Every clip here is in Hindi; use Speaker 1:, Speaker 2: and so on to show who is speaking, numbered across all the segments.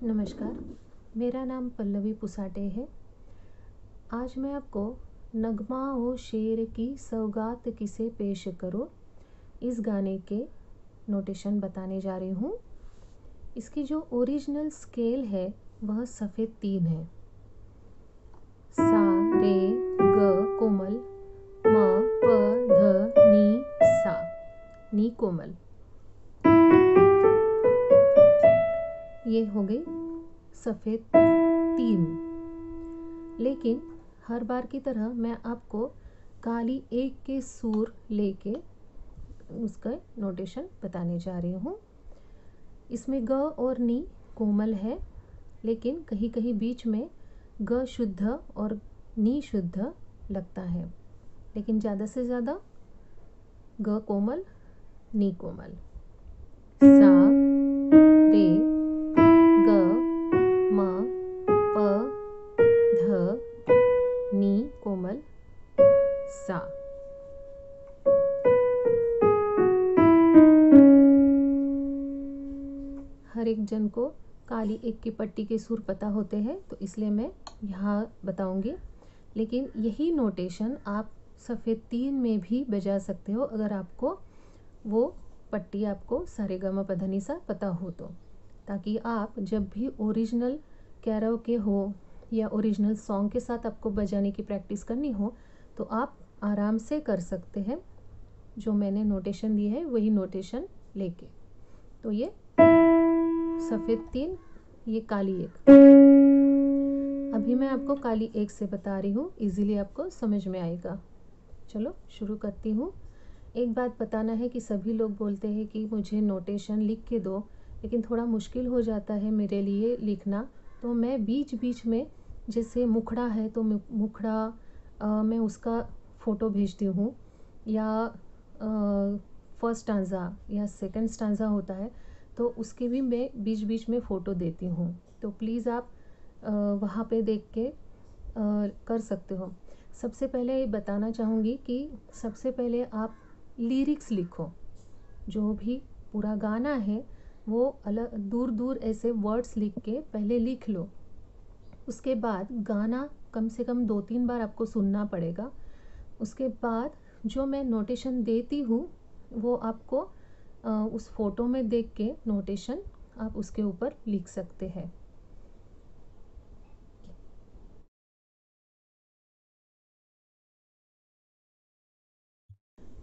Speaker 1: नमस्कार, मेरा नाम पल्लवी पुसाटे है। आज मैं आपको नगमा ओ शेर की सौगात किसे पेश करो इस गाने के नोटेशन बताने जा रही हूँ। इसकी जो ओरिजिनल स्केल है वह सफ़ेद 3 है। सा रे ग कोमल, म प ध नी सा, नी कोमल। ये हो गई सफ़ेद 3। लेकिन हर बार की तरह मैं आपको काली 1 के सुर लेके उसका नोटेशन बताने जा रही हूँ। इसमें ग और नी कोमल है, लेकिन कहीं कहीं बीच में ग शुद्ध और नी शुद्ध लगता है, लेकिन ज़्यादा से ज़्यादा ग कोमल, नी कोमल। सा रे ग म प ध नी कोमल सा। हर एक जन को काली 1 की पट्टी के सुर पता होते हैं, तो इसलिए मैं यहाँ बताऊंगी। लेकिन यही नोटेशन आप सफ़ेद 3 में भी बजा सकते हो अगर आपको वो पट्टी आपको सारेगामापधनिसा पता हो तो, ताकि आप जब भी ओरिजिनल कैरोके हो या ओरिजिनल सॉन्ग के साथ आपको बजाने की प्रैक्टिस करनी हो तो आप आराम से कर सकते हैं। जो मैंने नोटेशन दी है वही नोटेशन लेके। तो ये सफ़ेद 3, ये काली 1। अभी मैं आपको काली 1 से बता रही हूँ, इजीली आपको समझ में आएगा। चलो शुरू करती हूँ। एक बात बताना है कि सभी लोग बोलते हैं कि मुझे नोटेशन लिख के दो, लेकिन थोड़ा मुश्किल हो जाता है मेरे लिए लिखना, तो मैं बीच बीच में, जैसे मुखड़ा है तो मुखड़ा मैं उसका फ़ोटो भेजती हूँ, या फर्स्ट स्टांजा या सेकंड स्टांजा होता है तो उसके भी मैं बीच बीच में फ़ोटो देती हूँ। तो प्लीज़ आप वहाँ पे देख के कर सकते हो। सबसे पहले बताना चाहूँगी कि सबसे पहले आप लिरिक्स लिखो। जो भी पूरा गाना है वो अलग दूर दूर ऐसे वर्ड्स लिख के पहले लिख लो। उसके बाद गाना कम से कम 2-3 बार आपको सुनना पड़ेगा। उसके बाद जो मैं नोटेशन देती हूँ वो आपको उस फोटो में देख के नोटेशन आप उसके ऊपर लिख सकते हैं।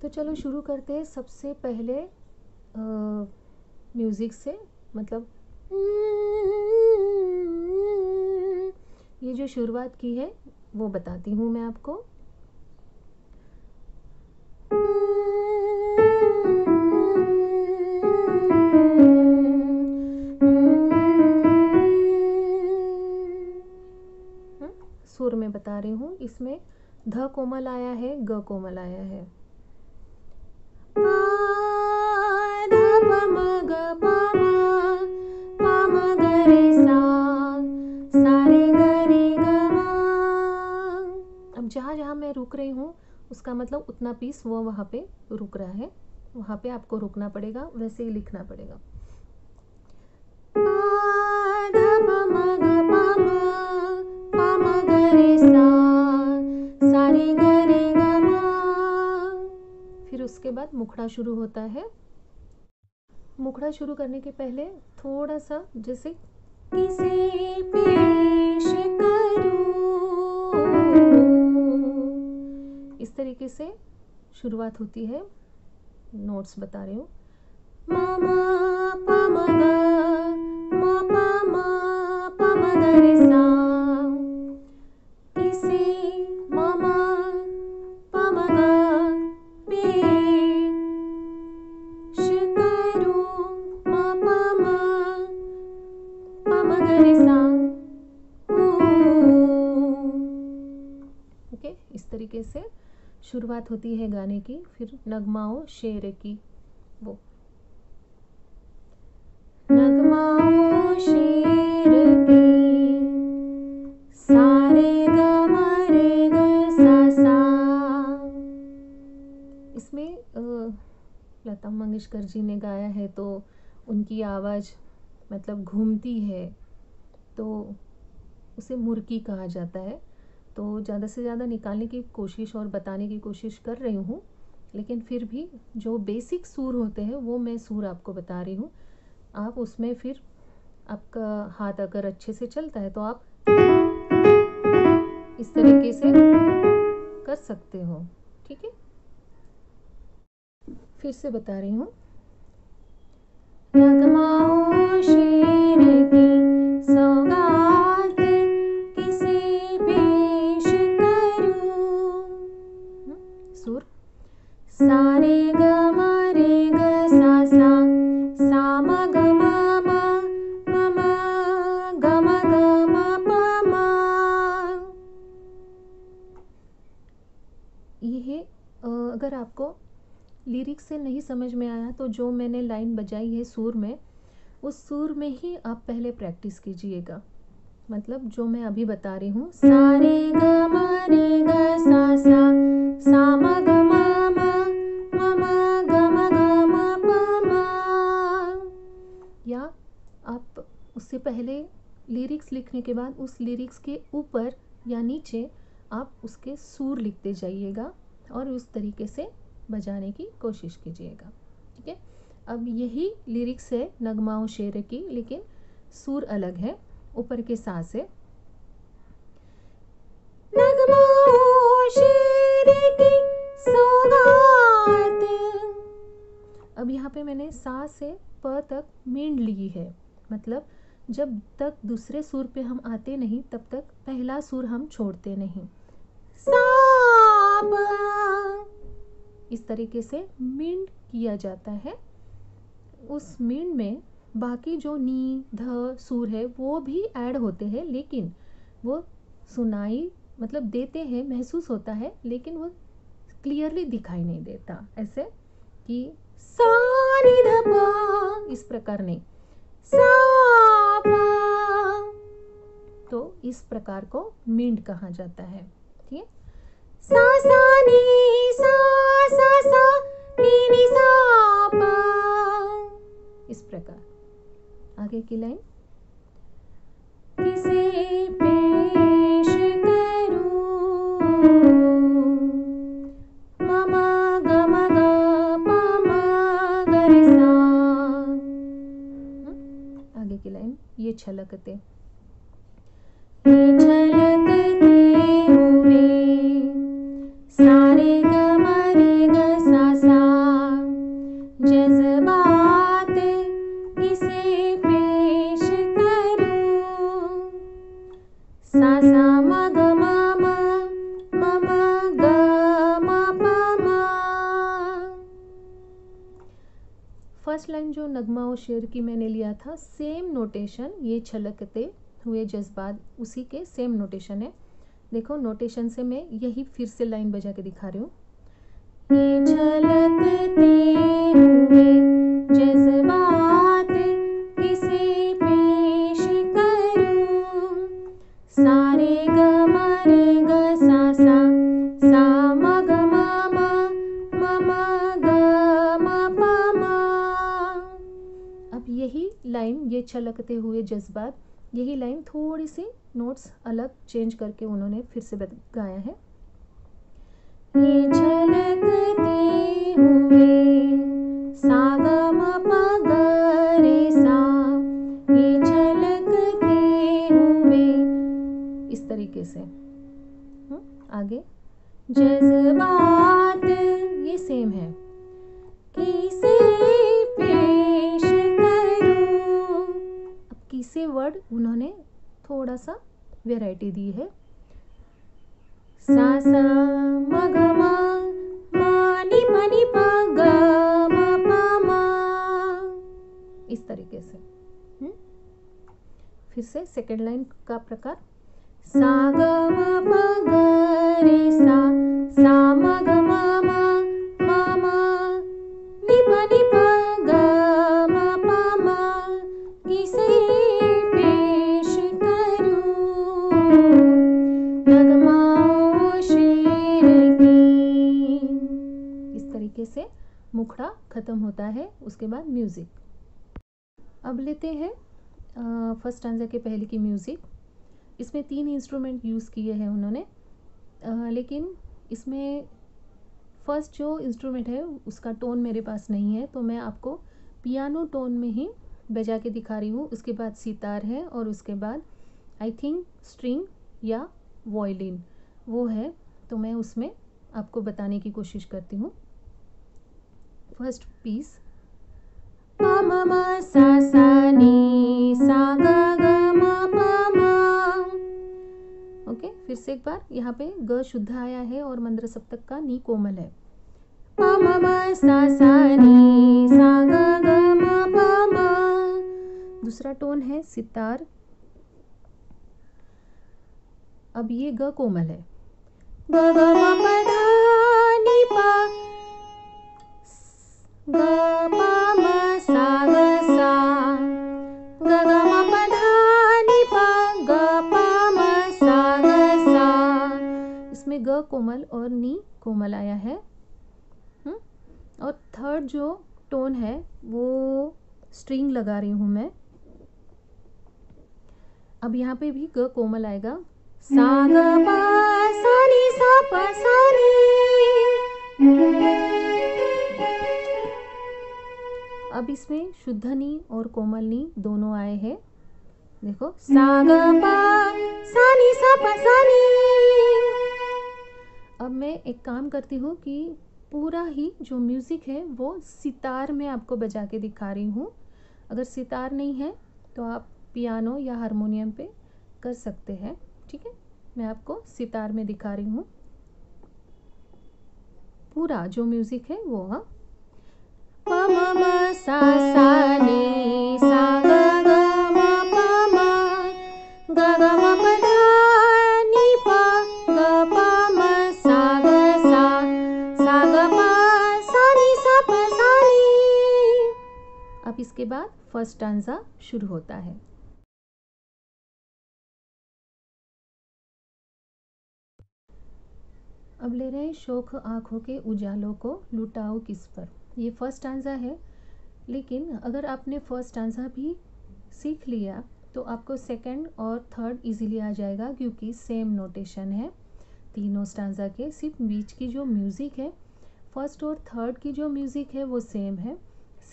Speaker 1: तो चलो शुरू करते हैं। सबसे पहले म्यूज़िक से, मतलब ये जो शुरुआत की है वो बताती हूँ मैं आपको। सुर में बता रही हूँ। इसमें ध कोमल आया है, ग कोमल आया है। अब जहाँ जहाँ मैं रुक रही हूँ उसका मतलब उतना पीस वो वहाँ पे रुक रहा है, वहाँ पे आपको रुकना पड़ेगा, वैसे ही लिखना पड़ेगा। फिर उसके बाद मुखड़ा शुरू होता है। मुखड़ा शुरू करने के पहले थोड़ा सा जैसे किसे पेश करूं, इस तरीके से शुरुआत होती है। नोट्स बता रही हूँ। मा मा पा मा गा, मा पा मा पा मा गा रे सा, किसे मा मा पा मा गा पेश करूं, मा पा मा पा मा गा रे सा। ओके, इस तरीके से शुरुआत होती है गाने की। फिर नगमाओ शेर की, वो नगमाओ शेर की सारे ग म रे ग सा सा। इसमें लता मंगेशकर जी ने गाया है तो उनकी आवाज़ मतलब घूमती है, तो उसे मुर्की कहा जाता है। तो ज़्यादा से ज़्यादा निकालने की कोशिश और बताने की कोशिश कर रही हूँ, लेकिन फिर भी जो बेसिक सुर होते हैं वो मैं सुर आपको बता रही हूँ। आप उसमें फिर आपका हाथ अगर अच्छे से चलता है तो आप इस तरीके से कर सकते हो। ठीक है, फिर से बता रही हूँ। नगमाओ शेर की सौगात किसे पेश करूं। सुर सारे ग म रे ग सा सा सा म ग म म म म ग म प म। ये अगर आपको लिरिक्स से नहीं समझ में आया तो जो मैंने लाइन बजाई है सुर में, उस सुर में ही आप पहले प्रैक्टिस कीजिएगा। मतलब जो मैं अभी बता रही हूँ, सा रे ग म रे ग सा सा सा म ग म म ग म प म। या आप उससे पहले लिरिक्स लिखने के बाद उस लिरिक्स के ऊपर या नीचे आप उसके सुर लिखते जाइएगा और उस तरीके से बजाने की कोशिश कीजिएगा। ठीक है, अब यही लिरिक्स है नगमाओ शेर की, लेकिन सुर अलग है। ऊपर के सा से नगमाओ शेर की सौगात। अब यहाँ पे मैंने सा से प तक मींड ली है। मतलब जब तक दूसरे सुर पे हम आते नहीं तब तक पहला सुर हम छोड़ते नहीं। सा इस तरीके से मींड किया जाता है। उस मींड में बाकी जो नी ध सुर है वो भी ऐड होते हैं, लेकिन वो सुनाई मतलब देते हैं, महसूस होता है, लेकिन वो क्लियरली दिखाई नहीं देता। ऐसे कि सा नी ध पा, इस प्रकार नहीं, सा पा। तो इस प्रकार को मींड कहा जाता है। ठीक है, सा सा नी सा सा सा नी नी सा पा, इस प्रकार। आगे की लाइन किसे पेश करूं ममा ग म ग प म ग रे सा। आगे की लाइन ये छलकते हुए सारे ग म रे ग सा सा जज्बात किसे पेश करूं सा सा म ग म ग म प म। फर्स्ट लाइन जो नगमाओ शेर की मैंने लिया था, सेम नोटेशन, ये छलकते हुए जज्बात उसी के सेम नोटेशन है। देखो नोटेशन से मैं यही फिर से लाइन बजा के दिखा रही हूँ। ये छलकते हुए जज्बात किसे पेश करूं सारे ग म रे ग सा सा सा म ग म ग म प म। अब यही लाइन, ये छलकते हुए जज्बात, यही लाइन थोड़ी सी नोट्स अलग चेंज करके उन्होंने फिर से गाया है। ये छलकते हुए सा ग म प ग रे सा, ये छलकते हुए, इस तरीके से। आगे जज्बात ये सेम है, किसे पेश करूं। अब किसे वर्ड उन्होंने थोड़ा सा वैरायटी दी है। सा सा म ग म नी प नी प ग म प म, इस तरीके से। फिर से सेकेंड लाइन का प्रकार, सा ग म प ग रे सा सा म ग म नी प ग म प म किसे पेश करूं नगमाओ शेर की। इस तरीके से मुखड़ा खत्म होता है। उसके बाद म्यूजिक। अब लेते हैं फर्स्ट स्टैंजा के पहले की म्यूज़िक। इसमें 3 इंस्ट्रूमेंट यूज़ किए हैं उन्होंने, लेकिन इसमें फर्स्ट जो इंस्ट्रूमेंट है उसका टोन मेरे पास नहीं है, तो मैं आपको पियानो टोन में ही बजा के दिखा रही हूँ। उसके बाद सितार है और उसके बाद आई थिंक स्ट्रिंग या वायलिन वो है, तो मैं उसमें आपको बताने की कोशिश करती हूँ। फर्स्ट पीस पा मा मा सा सा नी सा गा गा मा पा मा। ओके, फिर से एक बार। यहाँ पे ग शुद्ध आया है और मंद्र सप्तक का नी कोमल है। पा मा मा सा सा नी सा गा गा मा पा मा। दूसरा टोन है सितार। अब ये ग कोमल है, ग ग म प ध नि पा ग पा म सा ग सा, ग ग म प ध नि पा ग पा म सा ग सा। इसमें ग कोमल और नी कोमल आया है। और थर्ड जो टोन है वो स्ट्रिंग लगा रही हूँ मैं। अब यहाँ पे भी ग कोमल आएगा, सा ग पा सा नी सा प सा नी। अब इसमें शुद्ध नी और कोमल नी दोनों आए हैं। देखो, सा ग पा सा नी सा प सा नी। अब मैं एक काम करती हूँ कि पूरा ही जो म्यूज़िक है वो सितार में आपको बजा के दिखा रही हूँ। अगर सितार नहीं है तो आप पियानो या हारमोनियम पे कर सकते हैं, ठीक है। मैं आपको सितार में दिखा रही हूँ पूरा जो म्यूज़िक है वो। हाँ, प म म सा सा नी सा ग ग म प म ग ग म प ध नि प ग प म सा ग सा ग प सा नी सा प सा नी। अब इसके बाद फर्स्ट स्टैंजा शुरू होता है। अब ले रहे हैं शोख आँखों के उजालों को लुटाओ किस पर। ये फर्स्ट स्टैंजा है, लेकिन अगर आपने फर्स्ट स्टैंजा भी सीख लिया तो आपको सेकंड और थर्ड इजीली आ जाएगा, क्योंकि सेम नोटेशन है तीनों स्टैंजा के। सिर्फ बीच की जो म्यूज़िक है, फर्स्ट और थर्ड की जो म्यूज़िक है वो सेम है।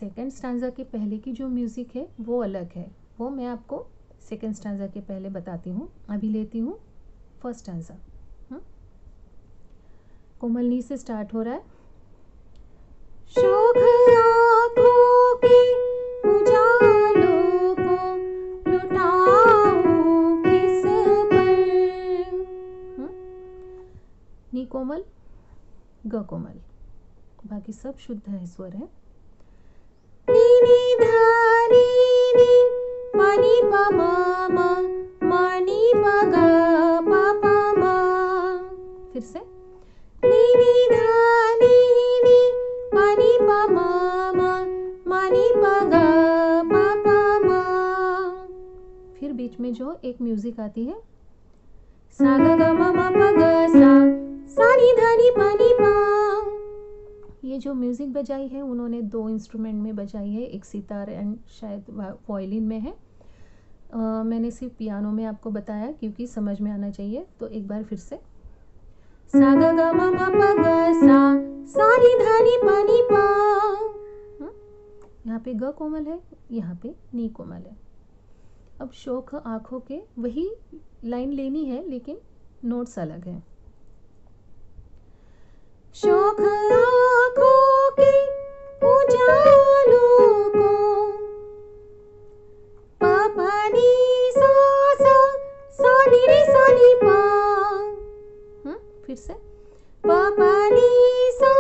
Speaker 1: सेकंड स्टैंजा के पहले की जो म्यूज़िक है वो अलग है, वो मैं आपको सेकंड स्टैंजा के पहले बताती हूँ। अभी लेती हूँ फर्स्ट स्टैंजा। कोमल नी से स्टार्ट हो रहा है। शोख आँखों के उजालों को लुटाऊं किस पर। नी कोमल, ग कोमल, बाकी सब शुद्ध है स्वर है। नी नी धा नी नी प नी प म नी प ग प प म। फिर से नी नी धा नी नी प नी प म नी प ग प प म। फिर बीच में जो एक म्यूजिक आती है, सा ग ग म प ग सा नी धा नी प नी प। ये जो म्यूजिक बजाई है उन्होंने 2 इंस्ट्रूमेंट में बजाई है, एक सितार एंड शायद वायलिन में है। मैंने सिर्फ पियानो में आपको बताया क्योंकि समझ में आना चाहिए। तो एक बार फिर से, सा ग ग म प ग सा नी धा नी प नी प। यहाँ पे ग कोमल है, यहाँ पे नी कोमल है। अब शोख आँखों के वही लाइन लेनी है लेकिन नोट्स अलग हैं। शोख आँखों के उजालों को प प नी सा नी रे सा नी प। फिर से प प नी सा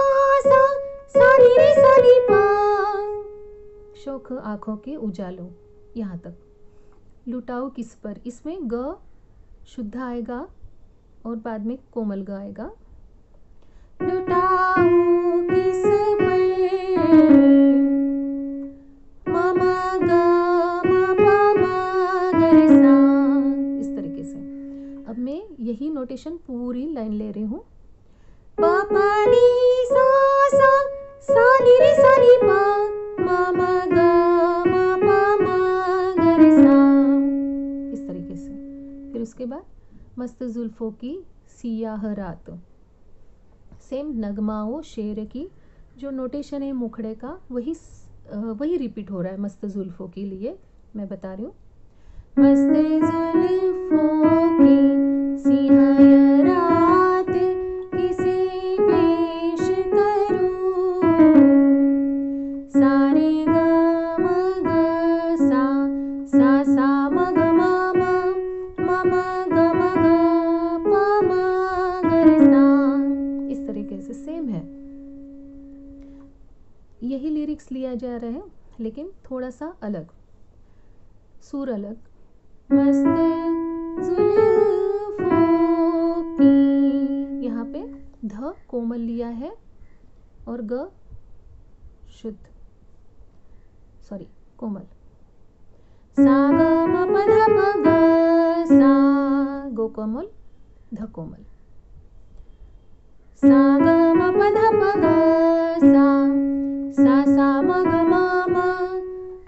Speaker 1: नी रे सा नी प। शोख आँखों के उजालों यहाँ तक। लुटाओ किस पर, इसमें ग शुद्ध आएगा और बाद में कोमल ग आएगा। लुटाओ किस पर म ग म प म ग रे सा, इस तरीके से। अब मैं यही नोटेशन पूरी लाइन ले रही हूँ। प प नी सा नी रे सा नी प म ग म प म ग रे सा। फिर उसके बाद मस्त जुल्फों की सियाह रात। सेम नगमाओ शेर की जो नोटेशन है मुखड़े का वही रिपीट हो रहा है मस्त जुल्फों के लिए। मैं बता रही हूँ, मस्त जुल्फों की सियाह रात किसे पेश करूं, सारे ग म ग सा म ग म ग म ग प म ग रे सा। इस तरीके से सेम है, यही लिरिक्स लिया जा रहा है लेकिन थोड़ा सा अलग, सुर अलग। मस्त जुल्फों की, यहाँ पे ध कोमल लिया है और ग शुद्ध, सॉरी कोमल। सा ग म प ध प ग सा, गो कोमल ध कोमल। सा ग म प ध प ग सा म ग म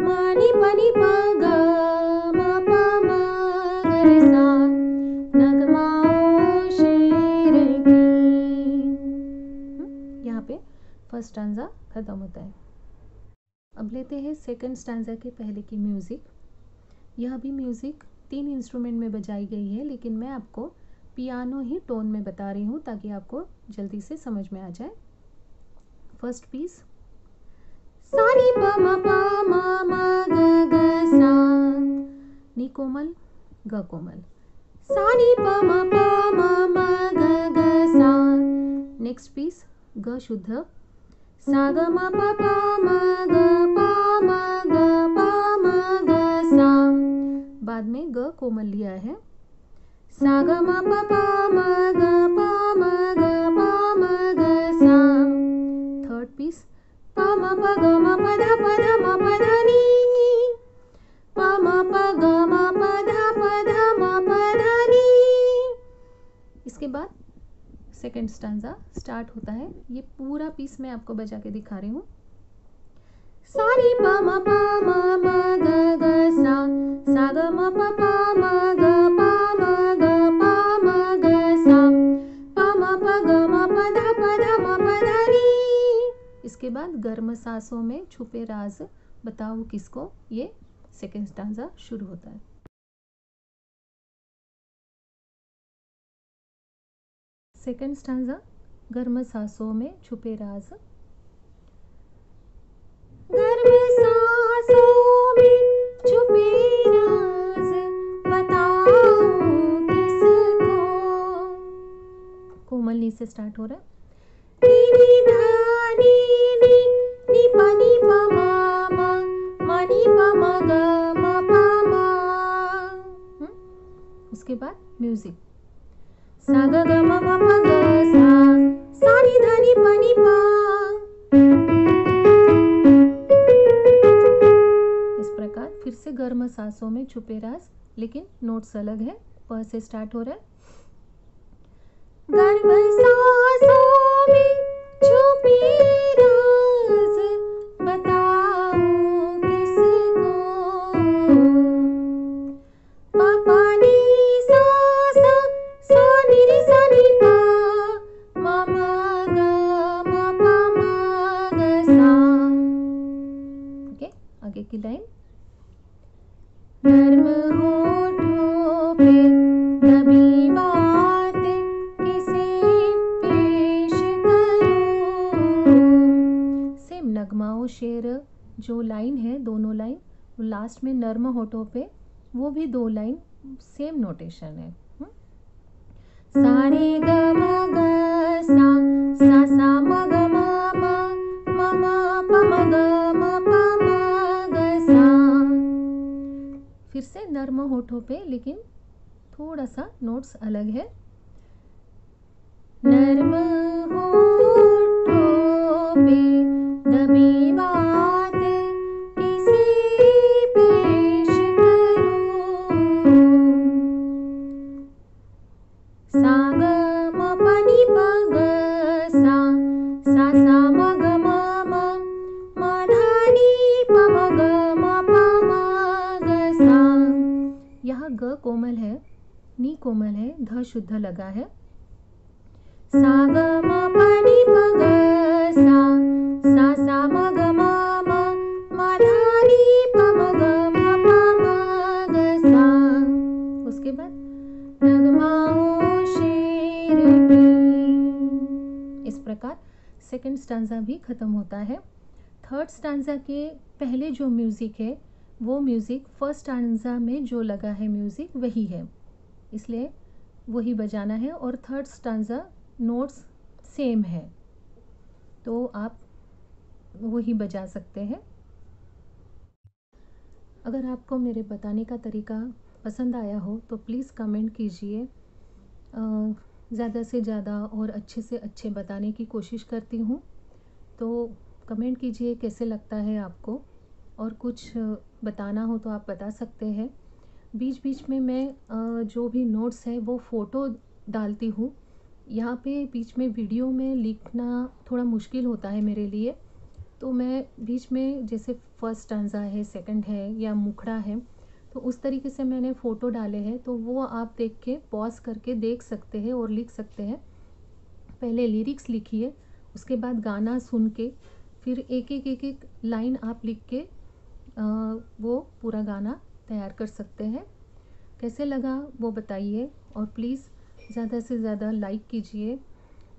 Speaker 1: म नि प नि प ग म प म ग रे सा, नगमाओ शेर की। यहाँ पे फर्स्ट स्टैंजा खत्म होता है। अब लेते हैं सेकंड स्टैंजा के पहले की म्यूज़िक। यह भी म्यूज़िक 3 इंस्ट्रूमेंट में बजाई गई है, लेकिन मैं आपको पियानो ही टोन में बता रही हूँ ताकि आपको जल्दी से समझ में आ जाए। फर्स्ट पीस, सा नी प म ग ग सा, नी कोमल ग कोमल, सा नी प म ग ग सा। नेक्स्ट पीस ग शुद्ध, सा ग म प म ग सा। बाद में ग कोमल लिया है, सा ग म प म ग सा। थर्ड पीस, प म प ग म प ध म प ध नी, प म प ग म प ध म प ध नी। इसके बाद सेकेंड स्टैंजा स्टार्ट होता है। ये पूरा पीस मैं आपको बजा के दिखा रही हूँ। सा नी प म ग ग सा, सा ग म प म ग सा, प म प ग म प ध म प ध नी। इसके बाद गर्म सांसों में छुपे राज बताओ किसको, ये सेकेंड स्टैंजा शुरू होता है। सेकेंड स्टैंजा, गर्म सांसों में छुपे राज। गर्म सांसों में छुपे राज बताओ किसको, कोमल नी से स्टार्ट हो रहा है। नी नी धा नी नी नी प म नी प म ग म प म। उसके बाद म्यूजिक, सा ग ग म प ग सा नी धा नी प नी प। इस प्रकार फिर से गर्म सांसों में छुपे राज, लेकिन नोट्स अलग है। प से स्टार्ट हो रहा है। गर्म सांसों में छुपे राज बताओ किसको, पापा नी सा नी रे सा नी पा म ग म ग सा। ओके, आगे की लाइन, नर्म होठों पे दबी बात किसे पेश करूं। सेम नगमाओ शेर जो लाइन है, दोनों लाइन लास्ट में नर्म होठों पे, वो भी 2 लाइन सेम नोटेशन है। सारे ग म ग सा म ग म प म ग म प म ग सा। फिर से नर्म होठों पे, लेकिन थोड़ा सा नोट्स अलग है। नर्म होठों पे दबी बात किसे पेश करूं, सा ग म प नी प ग सा म ग म ध नी प म ग म प म ग सा। यहाँ ग कोमल है, नी कोमल है, ध शुद्ध लगा है। सा ग म प नि प ग सा म ग म म धा नि प म ग म प म ग सा। उसके बाद नगमाओ शेर की। इस प्रकार सेकंड स्टांजा भी खत्म होता है। थर्ड स्टांजा के पहले जो म्यूज़िक है वो म्यूज़िक फर्स्ट स्टांजा में जो लगा है म्यूज़िक वही है, इसलिए वही बजाना है। और थर्ड स्टांजा नोट्स सेम है तो आप वही बजा सकते हैं। अगर आपको मेरे बताने का तरीका पसंद आया हो तो प्लीज़ कमेंट कीजिए। ज़्यादा से ज़्यादा और अच्छे से अच्छे बताने की कोशिश करती हूँ, तो कमेंट कीजिए कैसे लगता है आपको। और कुछ बताना हो तो आप बता सकते हैं। बीच बीच में मैं जो भी नोट्स है वो फ़ोटो डालती हूँ। यहाँ पे बीच में वीडियो में लिखना थोड़ा मुश्किल होता है मेरे लिए, तो मैं बीच में जैसे फर्स्ट स्टांजा है, सेकंड है या मुखड़ा है, तो उस तरीके से मैंने फ़ोटो डाले हैं, तो वो आप देख के पॉज करके देख सकते हैं और लिख सकते हैं। पहले लिरिक्स लिखिए, उसके बाद गाना सुन के फिर एक एक लाइन आप लिख के वो पूरा गाना तैयार कर सकते हैं। कैसे लगा वो बताइए और प्लीज़ ज़्यादा से ज़्यादा लाइक कीजिए,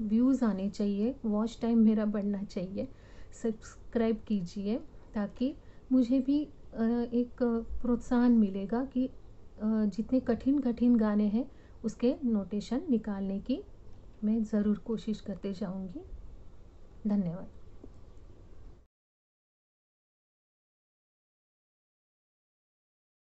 Speaker 1: व्यूज़ आने चाहिए, वॉच टाइम मेरा बढ़ना चाहिए, सब्सक्राइब कीजिए ताकि मुझे भी एक प्रोत्साहन मिलेगा कि जितने कठिन कठिन गाने हैं उसके नोटेशन निकालने की मैं ज़रूर कोशिश करते जाऊंगी। धन्यवाद।